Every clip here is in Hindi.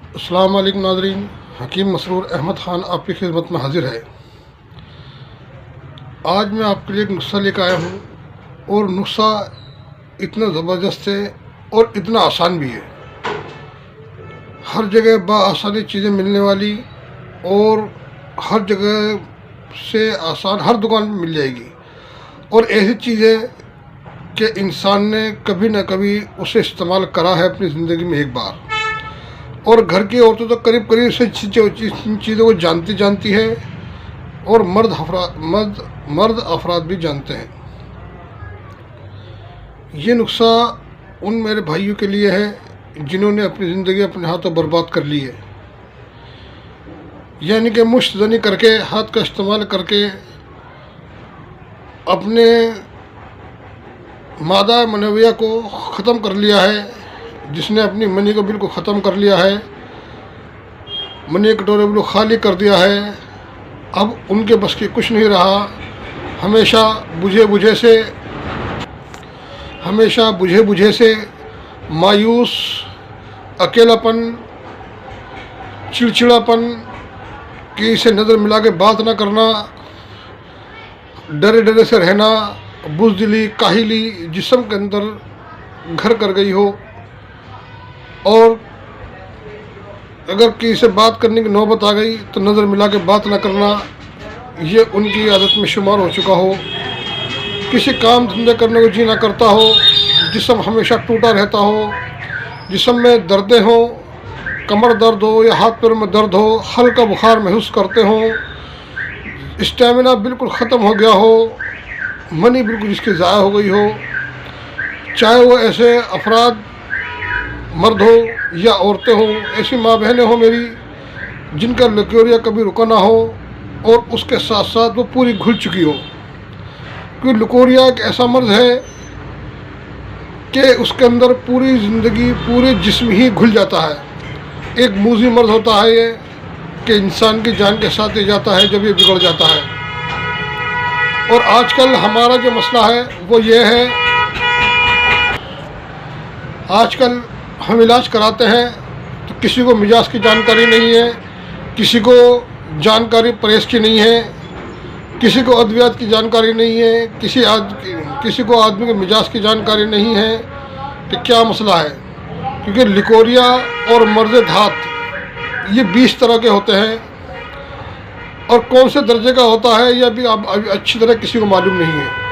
अस्सलाम वालेकुम नाज़रीन, हकीम मसरूर अहमद ख़ान आपकी खिदमत में हाजिर है। आज मैं आपके लिए एक नुस्ख़ा लेकर आया हूँ और नुस्ख़ा इतना ज़बरदस्त है और इतना आसान भी है। हर जगह बआसानी चीज़ें मिलने वाली और हर जगह से आसान हर दुकान में मिल जाएगी और ऐसी चीज़ें कि इंसान ने कभी ना कभी उसे इस्तेमाल करा है अपनी ज़िंदगी में एक बार, और घर की औरतें तो करीब करीब से चीज़ों को जानती है और मर्द अफराद भी जानते हैं। ये नुस्ख़ा उन मेरे भाइयों के लिए है जिन्होंने अपनी ज़िंदगी अपने हाथों बर्बाद कर ली है, यानी कि मुश्तज़नी करके हाथ का इस्तेमाल करके अपने मादा मनविया को ख़त्म कर लिया है, जिसने अपनी मनी को बिल्कुल ख़त्म कर लिया है, मनी कटोरे बिल्कुल खाली कर दिया है। अब उनके बस की कुछ नहीं रहा। हमेशा बुझे बुझे से मायूस, अकेलापन, चिड़चिड़ापन, किसी से नज़र मिला के बात ना करना, डरे डरे से रहना, बुज़दिली, काहिली जिस्म के अंदर घर कर गई हो, और अगर किसी से बात करने की नौबत आ गई तो नज़र मिला के बात ना करना, ये उनकी आदत में शुमार हो चुका हो। किसी काम धंधे करने को जी ना करता हो, जिस्म हमेशा टूटा रहता हो, जिस्म में दर्दें हो, कमर दर्द हो या हाथ पैर में दर्द हो, हल्का बुखार महसूस करते हो, स्टेमिना बिल्कुल ख़त्म हो गया हो, मनी बिल्कुल जिसकी ज़ाया हो गई हो, चाहे वो ऐसे अफराद मर्द हो या औरतें हो, ऐसी माँ बहनें हो मेरी जिनका लकोरिया कभी रुका ना हो और उसके साथ साथ वो पूरी घुल चुकी हो। क्योंकि लकोरिया एक ऐसा मर्ज है कि उसके अंदर पूरी ज़िंदगी, पूरे जिस्म ही घुल जाता है। एक मूजी मर्ज होता है ये कि इंसान की जान के साथ ही जाता है जब ये बिगड़ जाता है। और आजकल हमारा जो मसला है वो ये है, आजकल हम इलाज कराते हैं तो किसी को मिजाज की जानकारी नहीं है, किसी को जानकारी परहेज़ की नहीं है, किसी को अद्वियात की जानकारी नहीं है, किसी को आदमी के मिजाज की जानकारी नहीं है कि क्या मसला है। क्योंकि लिकोरिया और मर्ज़ धात ये 20 तरह के होते हैं और कौन से दर्जे का होता है यह भी अभी अच्छी तरह किसी को मालूम नहीं है।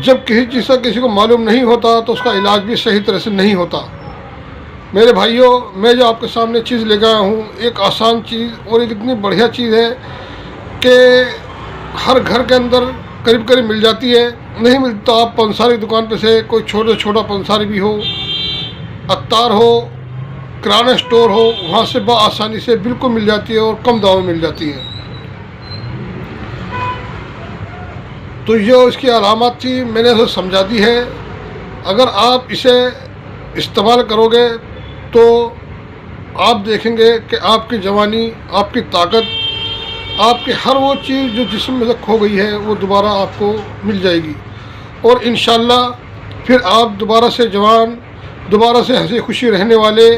जब किसी चीज़ का किसी को मालूम नहीं होता तो उसका इलाज भी सही तरह से नहीं होता। मेरे भाइयों, मैं जो आपके सामने चीज़ लेकर आया हूँ, एक आसान चीज़ और एक इतनी बढ़िया चीज़ है कि हर घर के अंदर करीब करीब मिल जाती है। नहीं मिलता आप पंसारी दुकान पे से कोई छोटा पंसारी भी हो, अत्तार हो, किराना स्टोर हो, वहाँ से बआसानी से बिल्कुल मिल जाती है और कम दामों में मिल जाती है। तो जो इसकी अलामत थी मैंने इसे समझा दी है। अगर आप इसे इस्तेमाल करोगे तो आप देखेंगे कि आपकी जवानी, आपकी ताकत, आपकी हर वो चीज़ जो जिस्म में से खो गई है वो दोबारा आपको मिल जाएगी और इंशाअल्लाह फिर आप दोबारा से जवान, दोबारा से हंसी खुशी रहने वाले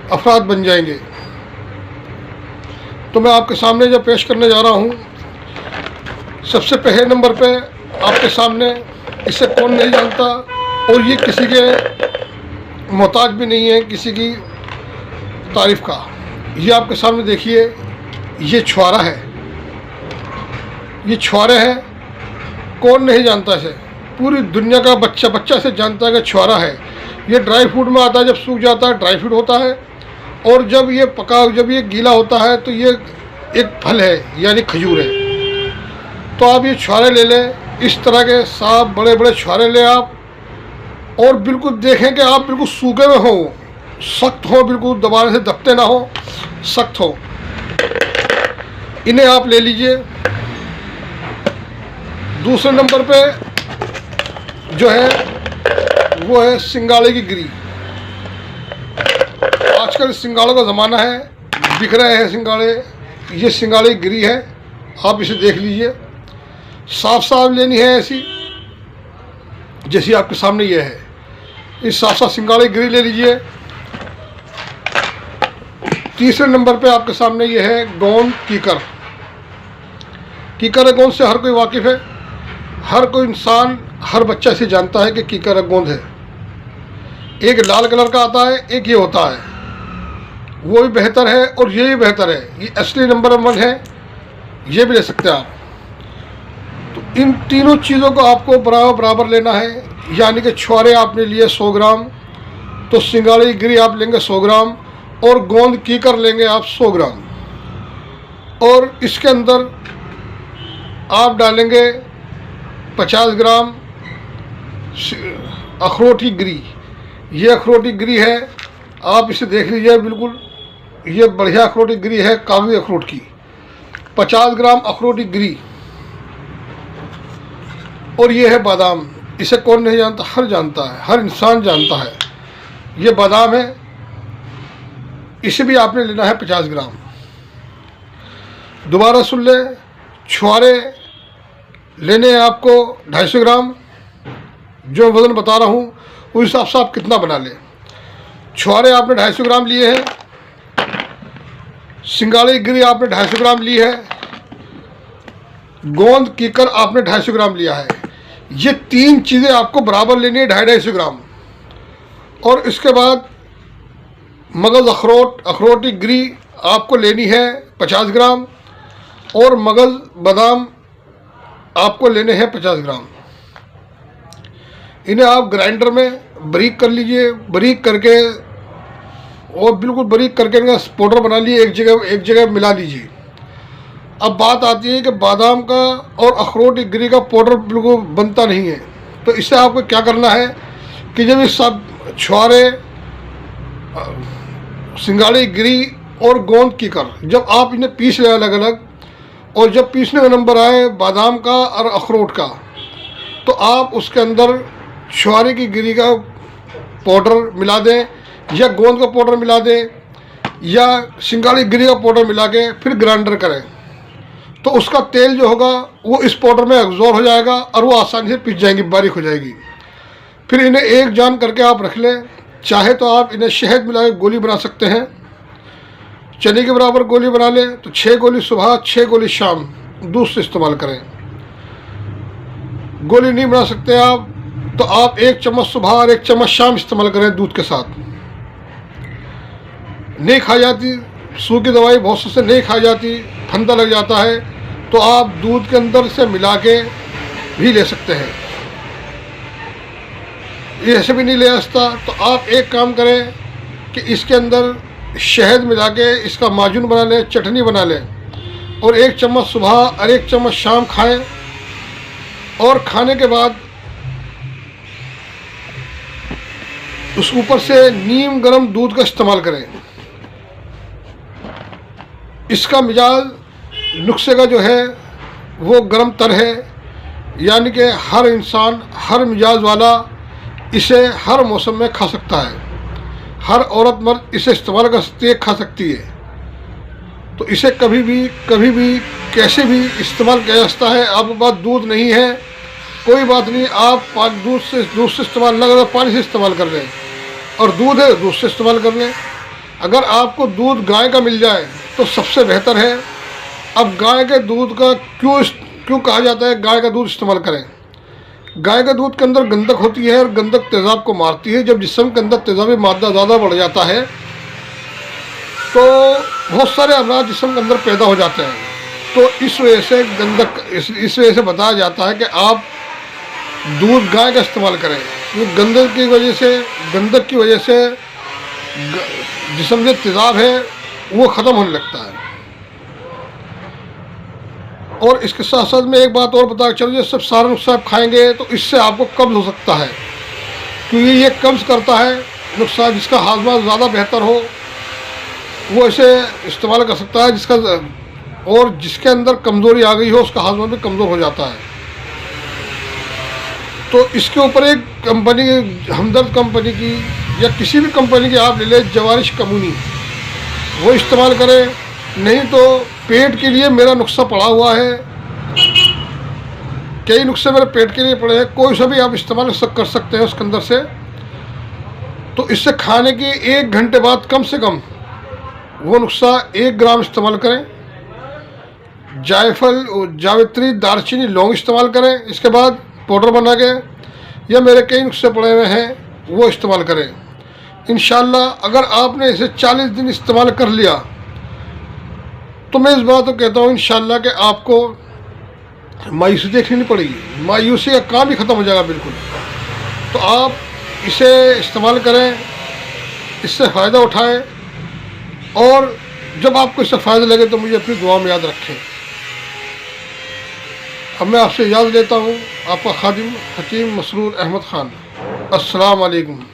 अफराद बन जाएंगे। तो मैं आपके सामने जो पेश करने जा रहा हूँ, सबसे पहले नंबर पे आपके सामने, इसे कौन नहीं जानता और ये किसी के मोहताज भी नहीं है किसी की तारीफ़ का। ये आपके सामने देखिए, ये छुआरा है, ये छुआरे हैं। कौन नहीं जानता इसे? पूरी दुनिया का बच्चा से जानता है कि छुआरा है। ये ड्राई फ्रूट में आता है, जब सूख जाता है ड्राई फ्रूट होता है, और जब ये गीला होता है तो ये एक फल है, यानी खजूर है। तो आप ये छुआरे ले लें, इस तरह के साफ बड़े बड़े छुआरे लें आप, और बिल्कुल देखें कि आप बिल्कुल सूखे में हो, सख्त हो, बिल्कुल दबाने से दबते ना हो, सख्त हो। इन्हें आप ले लीजिए। दूसरे नंबर पे जो है वो है सिंगाड़े की गिरी। आजकल सिंगाड़ों का ज़माना है, बिक रहे हैं सिंगाड़े। ये सिंगाड़े की गिरी है, आप इसे देख लीजिए। साफ लेनी है ऐसी जैसी आपके सामने ये है। इस साफ सिंगाड़े की गिरी ले लीजिए। तीसरे नंबर पे आपके सामने ये है गोंद कीकर। कीकर है गोंद से हर कोई वाकिफ़ है, हर कोई इंसान, हर बच्चा इसे जानता है कि कीकर है गोंद है। एक लाल कलर का आता है, एक ये होता है, वो भी बेहतर है और ये भी बेहतर है। ये असली नंबर 1 है, ये भी ले सकते हैं आप। तो इन तीनों चीज़ों को आपको बराबर बराबर लेना है। यानी कि छुआरे आपने लिए 100 ग्राम, तो सिंगाड़ी गिरी आप लेंगे 100 ग्राम और गोंद कीकर लेंगे आप 100 ग्राम। और इसके अंदर आप डालेंगे 50 ग्राम अखरोट की गिरी। ये अखरोट की गिरी है, आप इसे देख लीजिए, बिल्कुल ये बढ़िया अखरोट की गिरी है, काबुली अखरोट की। 50 ग्राम अखरोट की गिरी। और ये है बादाम। इसे कौन नहीं जानता, हर जानता है, हर इंसान जानता है। ये बादाम है, इसे भी आपने लेना है 50 ग्राम। दोबारा सुन ले, छुआरे लेने हैं आपको 250 ग्राम। जो वज़न बता रहा हूँ उस हिसाब से आप कितना बना लें। छुआरे आपने 250 ग्राम लिए हैं, सिंगाड़ी गिरी आपने 250 ग्राम ली है, गोंद कीकर आपने 250 ग्राम लिया है। ये 3 चीज़ें आपको बराबर लेनी है, 250 ग्राम। और इसके बाद मगज़ अखरोट की गिरी आपको लेनी है 50 ग्राम और मगज़ बादाम आपको लेने हैं 50 ग्राम। इन्हें आप ग्राइंडर में बारीक कर लीजिए, बारीक करके और बिल्कुल बारीक करके इनका पाउडर बना लिए, एक जगह मिला लीजिए। अब बात आती है कि बादाम का और अखरोट की गिरी का पाउडर बिल्कुल बनता नहीं है। तो इससे आपको क्या करना है कि जब ये सब छुआरे, सिंगाड़ी गिरी और गोंद कीकर, जब आप इन्हें पीस लें अलग अलग, और जब पीसने का नंबर आए बादाम का और अखरोट का, तो आप उसके अंदर छुआरे की गिरी का पाउडर मिला दें या गोंद का पाउडर मिला दें या सिंगाड़ी गिरी का पाउडर मिला के फिर ग्राइंडर करें। तो उसका तेल जो होगा वो इस पाउडर में एब्जॉर्ब हो जाएगा और वो आसानी से पिस जाएंगी, बारीक हो जाएगी। फिर इन्हें एक जान करके आप रख लें। चाहे तो आप इन्हें शहद मिला के गोली बना सकते हैं, चने के बराबर गोली बना लें। तो 6 गोली सुबह, 6 गोली शाम दूध से इस्तेमाल करें। गोली नहीं बना सकते आप तो आप 1 चम्मच सुबह और 1 चम्मच शाम इस्तेमाल करें दूध के साथ। नहीं खा जाती, सूखी दवाई बहुत से नहीं खा जाती, फंदा लग जाता है, तो आप दूध के अंदर से मिला के भी ले सकते हैं। ये ऐसे भी नहीं ले सकता तो आप एक काम करें कि इसके अंदर शहद मिला के इसका माजून बना लें, चटनी बना लें और 1 चम्मच सुबह और 1 चम्मच शाम खाएं। और खाने के बाद उस ऊपर से नीम गर्म दूध का इस्तेमाल करें। इसका मिजाज नुस्खे का जो है वो गर्म तर है, यानी कि हर इंसान, हर मिजाज वाला इसे हर मौसम में खा सकता है। हर औरत मर्द इसे इस्तेमाल कर सकती है, खा सकती है। तो इसे कभी भी कैसे भी इस्तेमाल किया जा सकता है। आपके पास दूध नहीं है कोई बात नहीं, आप दूध से इस्तेमाल न करें, पानी से इस्तेमाल कर लें। और दूध है, दूध से इस्तेमाल कर लें। अगर आपको दूध गाय का मिल जाए तो सबसे बेहतर है। अब गाय के दूध का क्यों कहा जाता है गाय का दूध इस्तेमाल करें? गाय के दूध के अंदर गंधक होती है और गंधक तेज़ाब को मारती है। जब जिस्म के अंदर तेज़ाबी मादा ज़्यादा बढ़ जाता है तो बहुत सारे अमराज जिस्म के अंदर पैदा हो जाते हैं। तो इस वजह से इस वजह से बताया जाता है कि आप दूध गाय का इस्तेमाल करें। गंधक की वजह से जिस्म में तेज़ाब है वो ख़त्म होने लगता है। और इसके साथ साथ में एक बात और बता चलो, ये सब सारे नुस्खे आप खाएंगे तो इससे आपको कब्ज़ हो सकता है, क्योंकि ये कब्ज़ करता है नुस्खा। जिसका हाजमा ज़्यादा बेहतर हो वो इसे इस्तेमाल कर सकता है, और जिसके अंदर कमज़ोरी आ गई हो उसका हाजमा भी कमज़ोर हो जाता है। तो इसके ऊपर एक कंपनी, हमदर्द कंपनी की या किसी भी कंपनी की आप ले लें, जवारिश कमूनी, वो इस्तेमाल करें। नहीं तो पेट के लिए मेरा नुस्खा पड़ा हुआ है, कई नुस्खे मेरे पेट के लिए पड़े हैं, कोई सा भी आप इस्तेमाल कर सकते हैं उसके अंदर से। तो इससे खाने के 1 घंटे बाद कम से कम वो नुस्खा 1 ग्राम इस्तेमाल करें। जायफल, जावित्री, दालचीनी, लौंग इस्तेमाल करें। इसके बाद पाउडर बना के, या मेरे कई नुस्खे पड़े हुए हैं वो इस्तेमाल करें। इंशाल्लाह अगर आपने इसे 40 दिन इस्तेमाल कर लिया तो मैं इस बात को कहता हूँ इंशाल्लाह कि आपको मायूसी देखनी नहीं पड़ेगी, मायूसी का काम ही ख़त्म हो जाएगा बिल्कुल। तो आप इसे इस्तेमाल करें, इससे फ़ायदा उठाएं, और जब आपको इससे फ़ायदा लगे तो मुझे अपनी दुआ में याद रखें। अब मैं आपसे इजाज़त लेता हूँ, आपका खादिम हकीम मसरूर अहमद ख़ान। अस्सलाम वालेकुम।